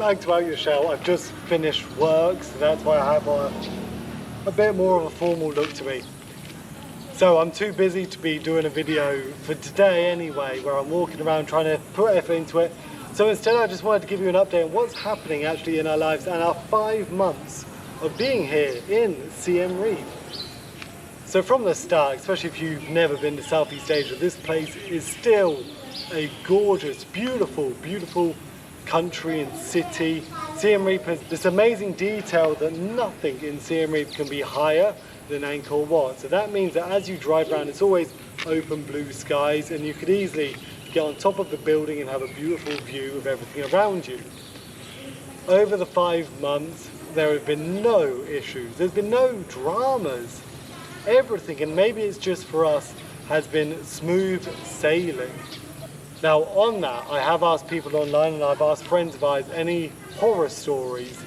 Back to Out Your Shell. I've just finished work, so that's why I have a bit more of a formal look to me. So I'm too busy to be doing a video for today anyway, where I'm walking around trying to put effort into it. So instead I just wanted to give you an update on what's happening actually in our lives and our 5 months of being here in Siem Reap. So from the start, especially if you've never been to Southeast Asia, this place is still a gorgeous, beautiful, beautiful country and city. Siem Reap has this amazing detail that nothing in Siem Reap can be higher than Angkor Wat. So that means that as you drive around, it's always open blue skies, and you could easily get on top of the building and have a beautiful view of everything around you. Over the 5 months, there have been no issues. There's been no dramas. Everything, and maybe it's just for us, has been smooth sailing. Now on that, I have asked people online and I've asked friends of ours any horror stories.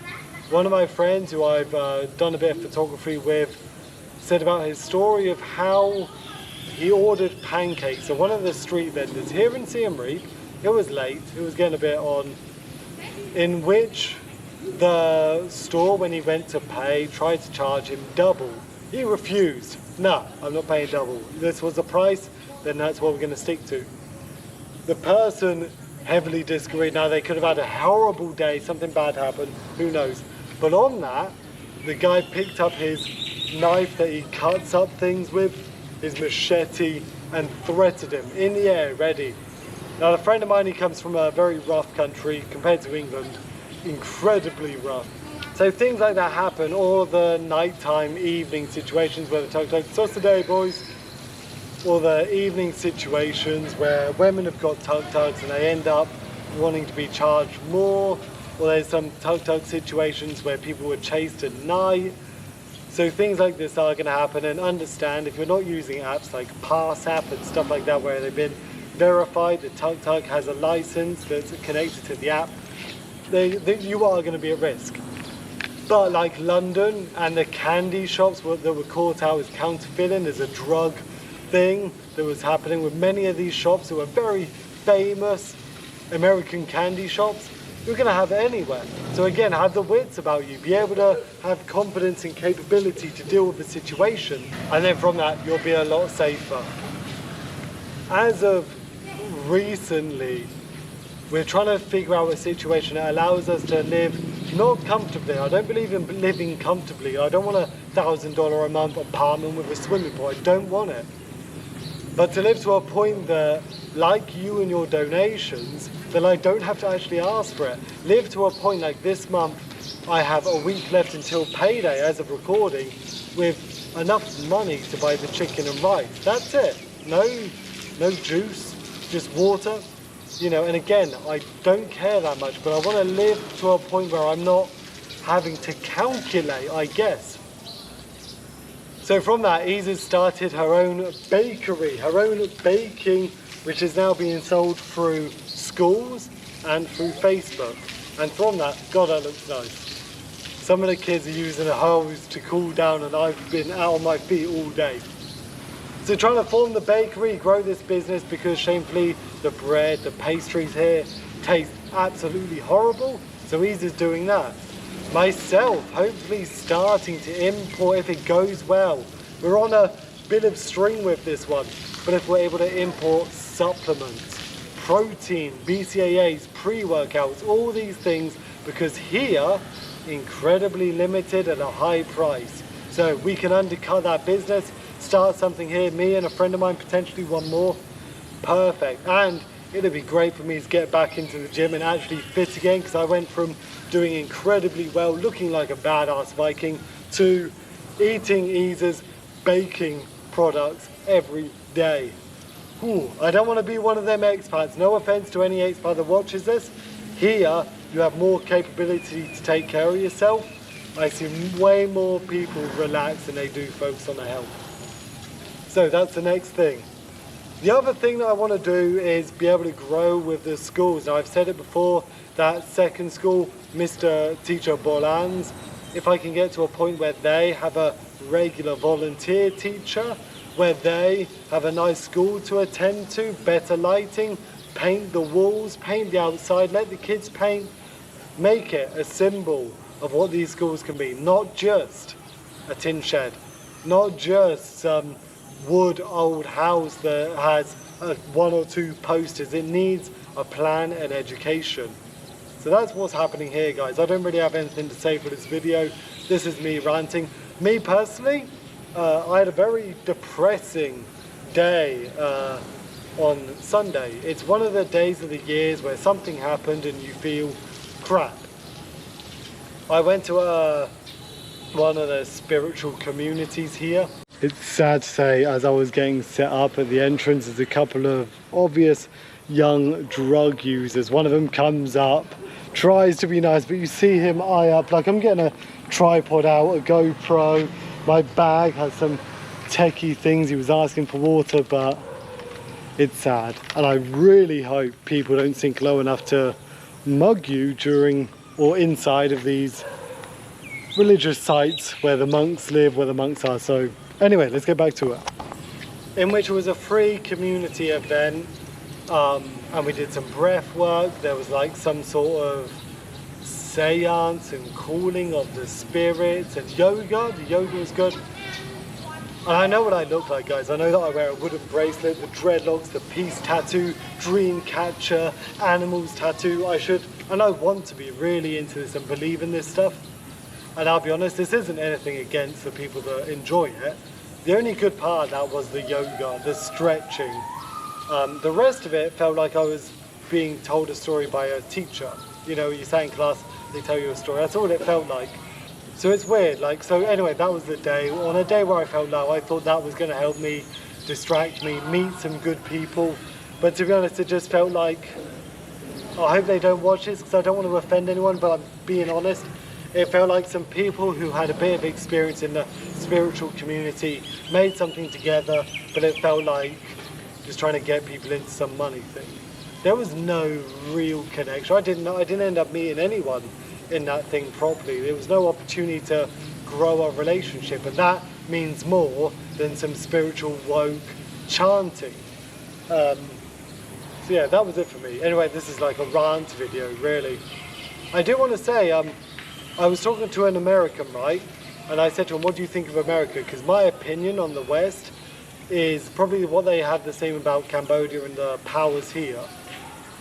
One of my friends who I've done a bit of photography with said about his story of how he ordered pancakes. So one of the street vendors here in Siem Reap, it was late, it was getting a bit on, in which the store, when he went to pay, tried to charge him double. He refused. No, I'm not paying double. This was the price, then that's what we're going to stick to. The person heavily disagreed. Now they could have had a horrible day, something bad happened, who knows. But on that, the guy picked up his knife that he cuts up things with, his machete, and threatened him in the air, ready. Now a friend of mine, he comes from a very rough country compared to England, incredibly rough. So things like that happen, or the nighttime, evening situations where the tuk-tuk, so what's the day, boys? Or the evening situations where women have got tuk-tuks and they end up wanting to be charged more, or there's some tuk-tuk situations where people were chased at night. So things like this are going to happen, and understand if you're not using apps like Pass app and stuff like that where they've been verified, the tuk-tuk has a license that's connected to the app, you are going to be at risk. But like London and the candy shops that were caught out as counterfeiting, there's a drug thing that was happening with many of these shops that were very famous American candy shops. You're going to have it anywhere. So again, have the wits about you, be able to have confidence and capability to deal with the situation, and then from that you'll be a lot safer. As of recently, we're trying to figure out a situation that allows us to live not comfortably. I don't believe in living comfortably. I don't want a $1,000 a month apartment with a swimming pool. I don't want it. But to live to a point that, like you and your donations, that I don't have to actually ask for it. Live to a point like this month, I have a week left until payday as of recording, with enough money to buy the chicken and rice. That's it. No juice, just water. You know, and again, I don't care that much, but I want to live to a point where I'm not having to calculate, I guess. So from that, Isa's started her own bakery, her own baking, which is now being sold through schools and through Facebook. And from that, God, that looks nice. Some of the kids are using a hose to cool down, and I've been out on my feet all day. So trying to form the bakery, grow this business, because shamefully the bread, the pastries here taste absolutely horrible. So Isa's doing that. Myself, hopefully starting to import if it goes well. We're on a bit of string with this one, but if we're able to import supplements, protein, BCAAs, pre-workouts, all these things, because here, incredibly limited at a high price. So we can undercut that business, start something here, me and a friend of mine, potentially one more. Perfect. And it'd be great for me to get back into the gym and actually fit again, because I went from doing incredibly well, looking like a badass Viking, to eating Isa's baking products every day. Ooh, I don't want to be one of them expats. No offense to any expat that watches this. Here, you have more capability to take care of yourself. I see way more people relax than they do focus on their health. So that's the next thing. The other thing that I want to do is be able to grow with the schools. Now, I've said it before, that second school, Mr. Teacher Bolan's, if I can get to a point where they have a regular volunteer teacher, where they have a nice school to attend to, better lighting, paint the walls, paint the outside, let the kids paint, Make it a symbol of what these schools can be, not just a tin shed, not just some wood old house that has one or two posters. It needs a plan and education. So that's what's happening here, guys. I don't really have anything to say for this video. This is me ranting. Me personally, I had a very depressing day on Sunday. It's one of the days of the years where something happened and you feel crap. I went to one of the spiritual communities here. It's sad to say, as I was getting set up at the entrance, there's a couple of obvious young drug users. One of them comes up, tries to be nice, but you see him eye up, like I'm getting a tripod out, a GoPro, my bag has some techie things. He was asking for water, but it's sad. And I really hope people don't sink low enough to mug you during or inside of these religious sites where the monks live, where the monks are. So anyway, let's get back to it. In which it was a free community event, and we did some breath work. There was like some sort of seance and calling of the spirits, and yoga. The yoga was good. And I know what I look like, guys. I know that I wear a wooden bracelet, the dreadlocks, the peace tattoo, dream catcher, animals tattoo. And I want to be really into this and believe in this stuff. And I'll be honest, this isn't anything against the people that enjoy it. The only good part of that was the yoga, the stretching. The rest of it felt like I was being told a story by a teacher. You know, you say in class, they tell you a story. That's all it felt like. So it's weird. So anyway, that was the day. On a day where I felt low, I thought that was going to help me, distract me, meet some good people. But to be honest, it just felt like, I hope they don't watch this because I don't want to offend anyone, but I'm being honest. It felt like some people who had a bit of experience in the spiritual community made something together, but it felt like just trying to get people into some money thing. There was no real connection. I didn't end up meeting anyone in that thing properly. There was no opportunity to grow a relationship, and that means more than some spiritual woke chanting. So yeah, that was it for me. Anyway, this is like a rant video, really. I do want to say, I was talking to an American, right? And I said to him, what do you think of America? Because my opinion on the West is probably what they have the same about Cambodia and the powers here.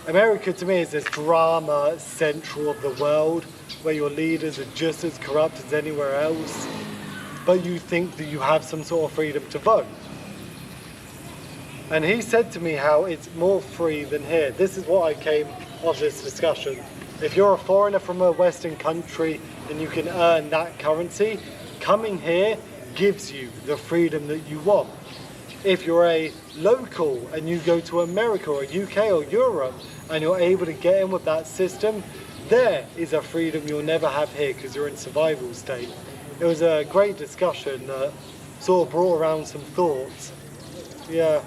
America to me is this drama central of the world where your leaders are just as corrupt as anywhere else, but you think that you have some sort of freedom to vote. And he said to me how it's more free than here. This is what I came of this discussion. If you're a foreigner from a Western country and you can earn that currency, coming here gives you the freedom that you want. If you're a local and you go to America or UK or Europe and you're able to get in with that system, there is a freedom you'll never have here because you're in survival state. It was a great discussion that sort of brought around some thoughts. Yeah.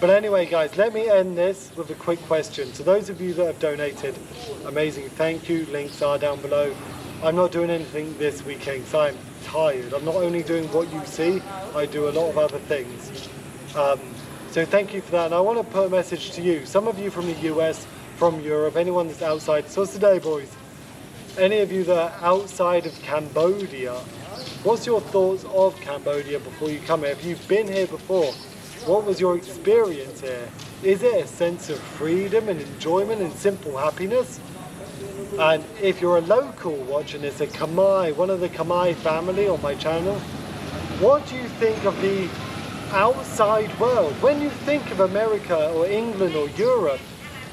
But anyway, guys, let me end this with a quick question. To those of you that have donated, amazing, thank you. Links are down below. I'm not doing anything this weekend because I'm tired. I'm not only doing what you see, I do a lot of other things. So thank you for that. And I want to put a message to you. Some of you from the US, from Europe, anyone that's outside. So what's today, boys? Any of you that are outside of Cambodia, what's your thoughts of Cambodia before you come here? Have you been here before? What was your experience here? Is it a sense of freedom and enjoyment and simple happiness? And if you're a local watching this, a Khmer, one of the Khmer family on my channel, what do you think of the outside world? When you think of America or England or Europe,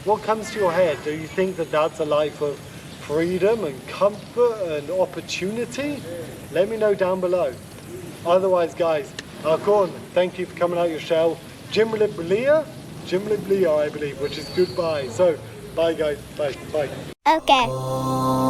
what comes to your head? Do you think that that's a life of freedom and comfort and opportunity? Let me know down below. Otherwise, guys, Arkoun, thank you for coming out your shell. Jimliblia, I believe, which is goodbye. So, bye guys, bye. Okay.